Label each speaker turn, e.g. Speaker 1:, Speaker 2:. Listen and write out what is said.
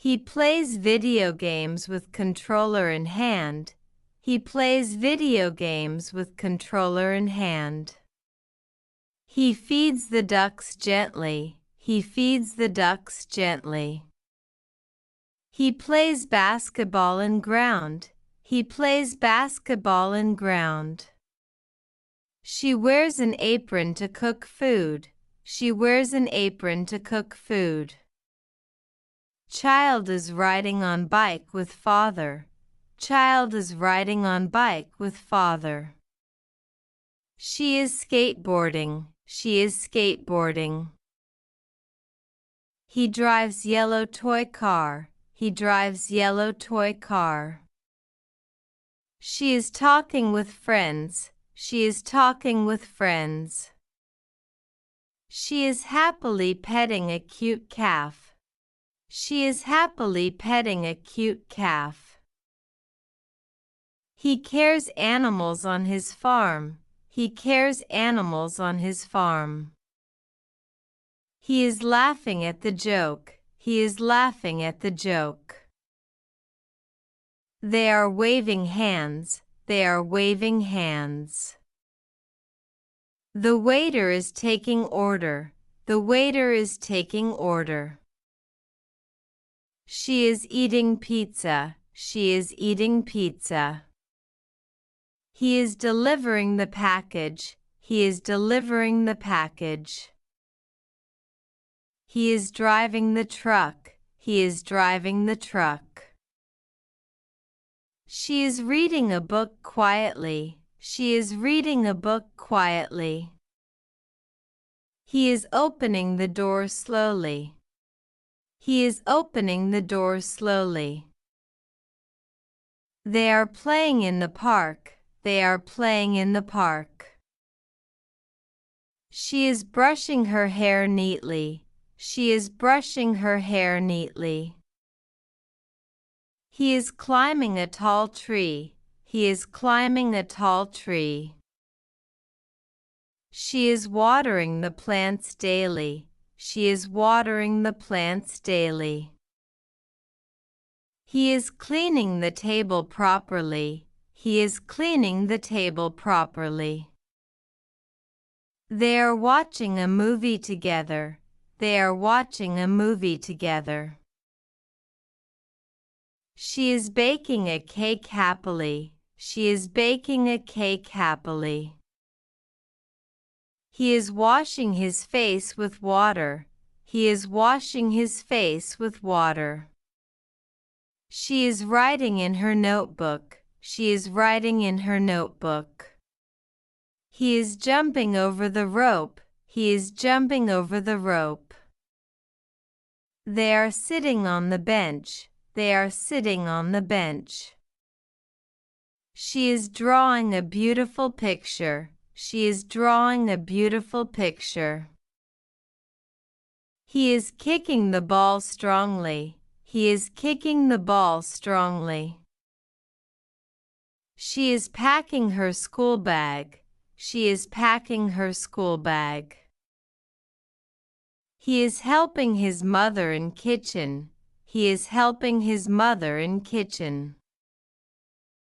Speaker 1: He plays video games with controller in hand. He plays video games with controller in hand. He feeds the ducks gently. He feeds the ducks gently. He plays basketball in ground. He plays basketball in ground. She wears an apron to cook food. She wears an apron to cook food. Child is riding on bike with father. Child is riding on bike with father. She is skateboarding. She is skateboarding. He drives yellow toy car. He drives yellow toy car. She is talking with friends. She is talking with friends. She is happily petting a cute calf. She is happily petting a cute calf. He cares animals on his farm. He cares animals on his farm. He is laughing at the joke. He is laughing at the joke. They are waving hands. They are waving hands. The waiter is taking order. The waiter is taking order. She is eating pizza. She is eating pizza. He is delivering the package. He is delivering the package. He is driving the truck. He is driving the truck. She is reading a book quietly. She is reading a book quietly. He is opening the door slowly. He is opening the door slowly. They are playing in the park. They are playing in the park. She is brushing her hair neatly. She is brushing her hair neatly. He is climbing a tall tree. He is climbing a tall tree. She is watering the plants daily. She is watering the plants daily. He is cleaning the table properly. He is cleaning the table properly. They are watching a movie together. They are watching a movie together. She is baking a cake happily. She is baking a cake happily. He is washing his face with water. He is washing his face with water. She is writing in her notebook. She is writing in her notebook. He is jumping over the rope. He is jumping over the rope. They are sitting on the bench. They are sitting on the bench. She is drawing a beautiful picture. She is drawing a beautiful picture. He is kicking the ball strongly. He is kicking the ball strongly. She is packing her school bag. She is packing her school bag. He is helping his mother in kitchen. He is helping his mother in kitchen.